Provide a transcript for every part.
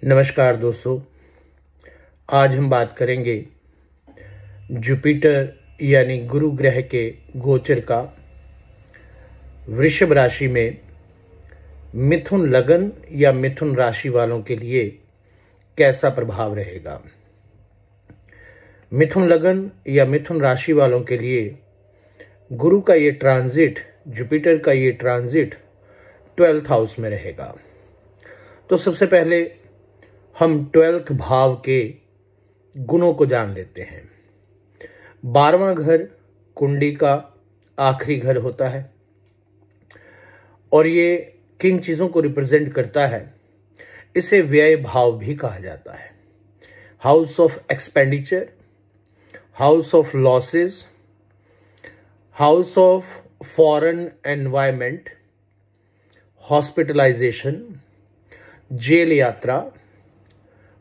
नमस्कार दोस्तों, आज हम बात करेंगे जुपिटर यानी गुरु ग्रह के गोचर का वृषभ राशि में मिथुन लगन या मिथुन राशि वालों के लिए कैसा प्रभाव रहेगा। मिथुन लगन या मिथुन राशि वालों के लिए गुरु का ये ट्रांजिट, जुपिटर का ये ट्रांजिट 12th हाउस में रहेगा। तो सबसे पहले हम 12th भाव के गुणों को जान लेते हैं। 12वां घर कुंडली का आखिरी घर होता है और ये किन चीजों को रिप्रेजेंट करता है, इसे व्यय भाव भी कहा जाता है। House of expenditure, house of losses, house of foreign environment, hospitalisation, jail यात्रा,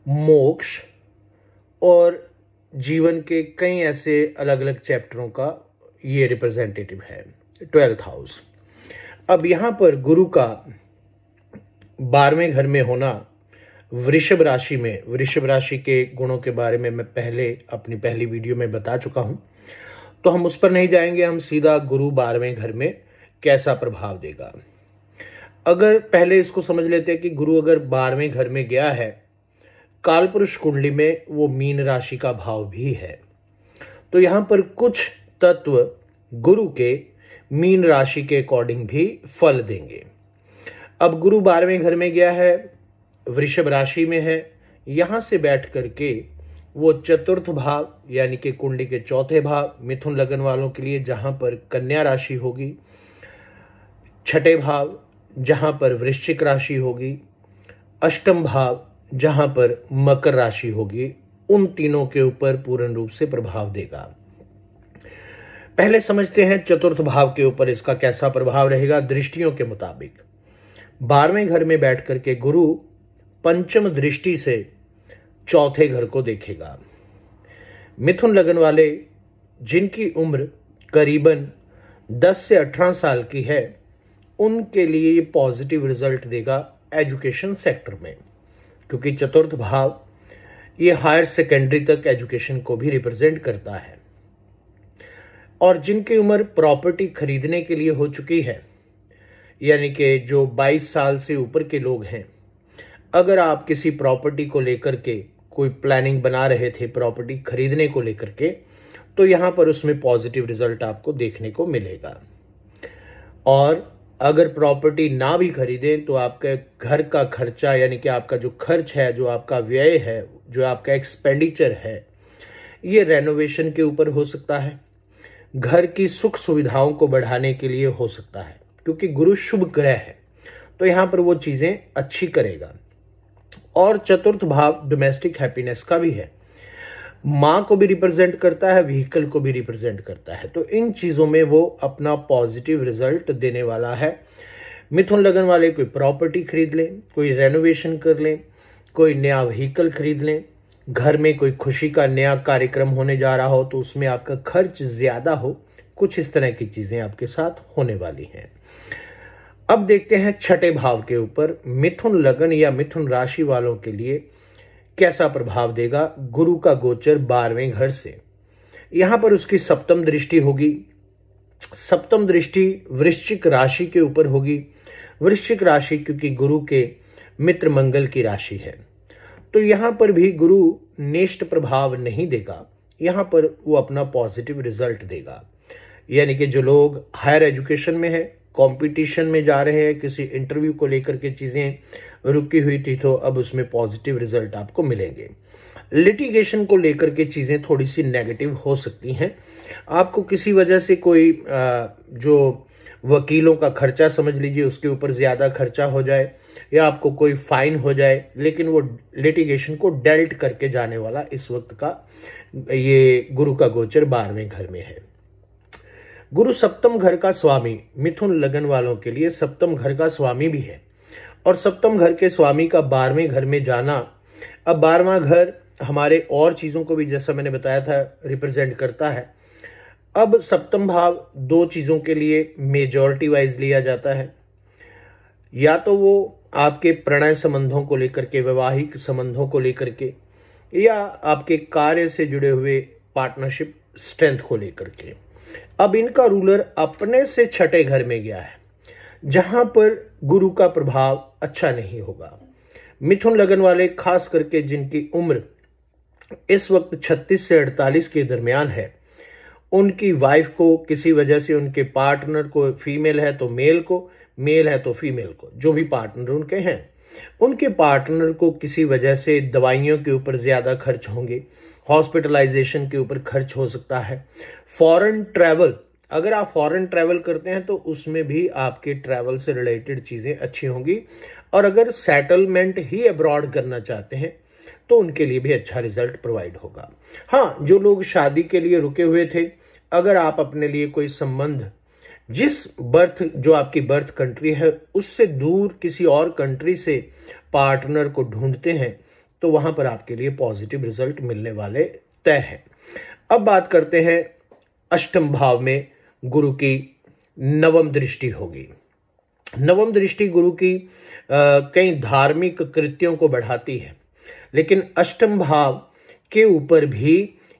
मोक्ष और जीवन के कई ऐसे अलग अलग चैप्टरों का ये रिप्रेजेंटेटिव है 12th हाउस। अब यहां पर गुरु का 12वें घर में होना वृषभ राशि में, वृषभ राशि के गुणों के बारे में मैं पहले अपनी पहली वीडियो में बता चुका हूं, तो हम उस पर नहीं जाएंगे। हम सीधा गुरु 12वें घर में कैसा प्रभाव देगा। अगर पहले इसको समझ लेते हैं कि गुरु अगर 12वें घर में गया है, कालपुरुष कुंडली में वो मीन राशि का भाव भी है, तो यहां पर कुछ तत्व गुरु के मीन राशि के अकॉर्डिंग भी फल देंगे। अब गुरु 12वें घर में गया है, वृषभ राशि में है, यहां से बैठ करके वो चतुर्थ भाव यानी कि कुंडली के चौथे भाव मिथुन लगन वालों के लिए जहां पर कन्या राशि होगी, छठे भाव जहां पर वृश्चिक राशि होगी, अष्टम भाव जहां पर मकर राशि होगी, उन तीनों के ऊपर पूर्ण रूप से प्रभाव देगा। पहले समझते हैं चतुर्थ भाव के ऊपर इसका कैसा प्रभाव रहेगा। दृष्टियों के मुताबिक 12वें घर में बैठ करके गुरु पंचम दृष्टि से चौथे घर को देखेगा। मिथुन लगन वाले जिनकी उम्र करीबन 10 से 18 साल की है, उनके लिए ये पॉजिटिव रिजल्ट देगा एजुकेशन सेक्टर में, क्योंकि चतुर्थ भाव ये हायर सेकेंडरी तक एजुकेशन को भी रिप्रेजेंट करता है। और जिनकी उम्र प्रॉपर्टी खरीदने के लिए हो चुकी है, यानी कि जो 22 साल से ऊपर के लोग हैं, अगर आप किसी प्रॉपर्टी को लेकर के कोई प्लानिंग बना रहे थे प्रॉपर्टी खरीदने को लेकर के, तो यहां पर उसमें पॉजिटिव रिजल्ट आपको देखने को मिलेगा। और अगर प्रॉपर्टी ना भी खरीदें तो आपके घर का खर्चा यानी कि आपका जो खर्च है, जो आपका व्यय है, जो आपका एक्सपेंडिचर है, ये रेनोवेशन के ऊपर हो सकता है, घर की सुख सुविधाओं को बढ़ाने के लिए हो सकता है, क्योंकि गुरु शुभ ग्रह है, तो यहां पर वो चीजें अच्छी करेगा। और चतुर्थ भाव डोमेस्टिक हैप्पीनेस का भी है, मां को भी रिप्रेजेंट करता है, व्हीकल को भी रिप्रेजेंट करता है, तो इन चीजों में वो अपना पॉजिटिव रिजल्ट देने वाला है। मिथुन लगन वाले कोई प्रॉपर्टी खरीद लें, कोई रेनोवेशन कर लें, कोई नया व्हीकल खरीद लें, घर में कोई खुशी का नया कार्यक्रम होने जा रहा हो तो उसमें आपका खर्च ज्यादा हो, कुछ इस तरह की चीजें आपके साथ होने वाली हैं। अब देखते हैं छठे भाव के ऊपर मिथुन लगन या मिथुन राशि वालों के लिए कैसा प्रभाव देगा गुरु का गोचर 12वें घर से। यहां पर उसकी सप्तम दृष्टि होगी। सप्तम दृष्टि वृश्चिक राशि के ऊपर होगी। वृश्चिक राशि क्योंकि गुरु के मित्र मंगल की राशि है, तो यहां पर भी गुरु नेष्ट प्रभाव नहीं देगा, यहां पर वो अपना पॉजिटिव रिजल्ट देगा। यानी कि जो लोग हायर एजुकेशन में है, कंपटीशन में जा रहे हैं, किसी इंटरव्यू को लेकर के चीजें रुकी हुई थी, तो अब उसमें पॉजिटिव रिजल्ट आपको मिलेंगे। लिटिगेशन को लेकर के चीजें थोड़ी सी नेगेटिव हो सकती हैं। आपको किसी वजह से कोई जो वकीलों का खर्चा समझ लीजिए उसके ऊपर ज्यादा खर्चा हो जाए, या आपको कोई फाइन हो जाए, लेकिन वो लिटिगेशन को डेल्ट करके जाने वाला इस वक्त का ये गुरु का गोचर 12वें घर में है। गुरु सप्तम घर का स्वामी, मिथुन लगन वालों के लिए सप्तम घर का स्वामी भी है, और सप्तम घर के स्वामी का 12वें घर में जाना, अब 12वां घर हमारे और चीजों को भी जैसा मैंने बताया था रिप्रेजेंट करता है। अब सप्तम भाव दो चीजों के लिए मेजॉरिटी वाइज लिया जाता है, या तो वो आपके प्रणय संबंधों को लेकर के, वैवाहिक संबंधों को लेकर के, या आपके कार्य से जुड़े हुए पार्टनरशिप स्ट्रेंथ को लेकर के। अब इनका रूलर अपने से छठे घर में गया है, जहां पर गुरु का प्रभाव अच्छा नहीं होगा। मिथुन लगन वाले, खास करके जिनकी उम्र इस वक्त 36 से 48 के दरमियान है, उनकी वाइफ को किसी वजह से, उनके पार्टनर को, फीमेल है तो मेल को, मेल है तो फीमेल को, जो भी पार्टनर उनके हैं, उनके पार्टनर को किसी वजह से दवाइयों के ऊपर ज्यादा खर्च होंगे, हॉस्पिटलाइजेशन के ऊपर खर्च हो सकता है। फॉरेन ट्रैवल, अगर आप फॉरेन ट्रैवल करते हैं तो उसमें भी आपके ट्रैवल से रिलेटेड चीजें अच्छी होंगी, और अगर सेटलमेंट ही अब्रॉड करना चाहते हैं तो उनके लिए भी अच्छा रिजल्ट प्रोवाइड होगा। हाँ, जो लोग शादी के लिए रुके हुए थे, अगर आप अपने लिए कोई संबंध जिस बर्थ, जो आपकी बर्थ कंट्री है, उससे दूर किसी और कंट्री से पार्टनर को ढूंढते हैं, तो वहां पर आपके लिए पॉजिटिव रिजल्ट मिलने वाले तय है। अब बात करते हैं, अष्टम भाव में गुरु की नवम दृष्टि होगी। नवम दृष्टि गुरु की कई धार्मिक कृत्यों को बढ़ाती है, लेकिन अष्टम भाव के ऊपर भी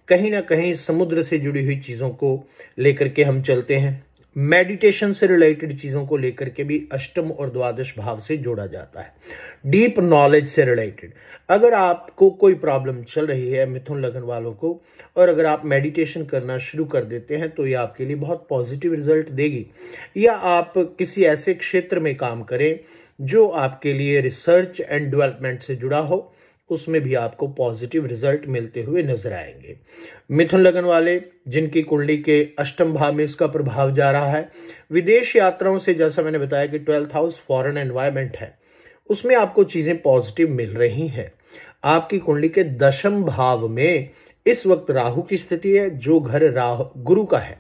कहीं ना कहीं समुद्र से जुड़ी हुई चीजों को लेकर के हम चलते हैं। मेडिटेशन से रिलेटेड चीजों को लेकर के भी अष्टम और द्वादश भाव से जोड़ा जाता है। डीप नॉलेज से रिलेटेड, अगर आपको कोई प्रॉब्लम चल रही है मिथुन लगन वालों को, और अगर आप मेडिटेशन करना शुरू कर देते हैं तो ये आपके लिए बहुत पॉजिटिव रिजल्ट देगी। या आप किसी ऐसे क्षेत्र में काम करें जो आपके लिए रिसर्च एंड डेवलपमेंट से जुड़ा हो, उसमें भी आपको पॉजिटिव रिजल्ट मिलते हुए नजर आएंगे। मिथुन लगन वाले जिनकी कुंडली के अष्टम भाव में इसका प्रभाव जा रहा है, विदेश यात्राओं से, जैसा मैंने बताया कि 12th हाउस फॉरेन एनवायरमेंट है, उसमें आपको चीजें पॉजिटिव मिल रही हैं। आपकी कुंडली के दशम भाव में इस वक्त राहु की स्थिति है, जो घर गुरु का है,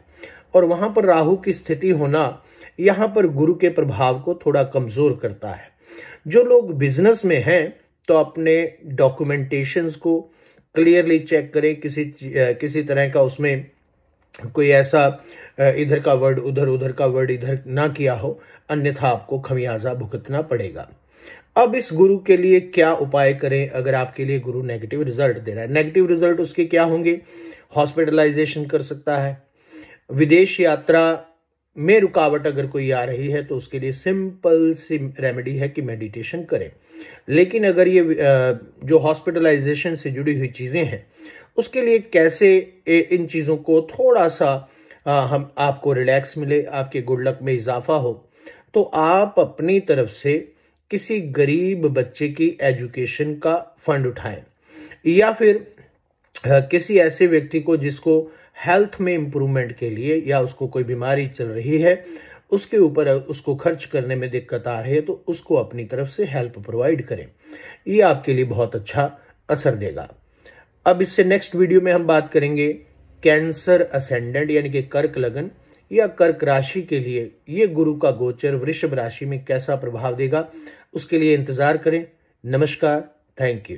और वहां पर राहु की स्थिति होना यहां पर गुरु के प्रभाव को थोड़ा कमजोर करता है। जो लोग बिजनेस में हैं तो अपने डॉक्यूमेंटेशंस को क्लियरली चेक करें, किसी तरह का उसमें कोई ऐसा इधर का वर्ड उधर, उधर का वर्ड इधर ना किया हो, अन्यथा आपको खमियाजा भुगतना पड़ेगा। अब इस गुरु के लिए क्या उपाय करें अगर आपके लिए गुरु नेगेटिव रिजल्ट दे रहा है? नेगेटिव रिजल्ट उसके क्या होंगे? हॉस्पिटलाइजेशन कर सकता है, विदेश यात्रा में रुकावट अगर कोई आ रही है तो उसके लिए सिंपल सी रेमेडी है कि मेडिटेशन करें। लेकिन अगर ये जो हॉस्पिटलाइजेशन से जुड़ी हुई चीजें हैं, उसके लिए कैसे इन चीजों को थोड़ा सा हम आपको रिलैक्स मिले, आपके गुड लक में इजाफा हो, तो आप अपनी तरफ से किसी गरीब बच्चे की एजुकेशन का फंड उठाएं, या फिर किसी ऐसे व्यक्ति को जिसको हेल्थ में इंप्रूवमेंट के लिए, या उसको कोई बीमारी चल रही है, उसके ऊपर उसको खर्च करने में दिक्कत आ रही है, तो उसको अपनी तरफ से हेल्प प्रोवाइड करें। ये आपके लिए बहुत अच्छा असर देगा। अब इससे नेक्स्ट वीडियो में हम बात करेंगे कैंसर असेंडेंट यानी कि कर्क लगन या कर्क राशि के लिए ये गुरु का गोचर वृषभ राशि में कैसा प्रभाव देगा। उसके लिए इंतजार करें। नमस्कार, थैंक यू।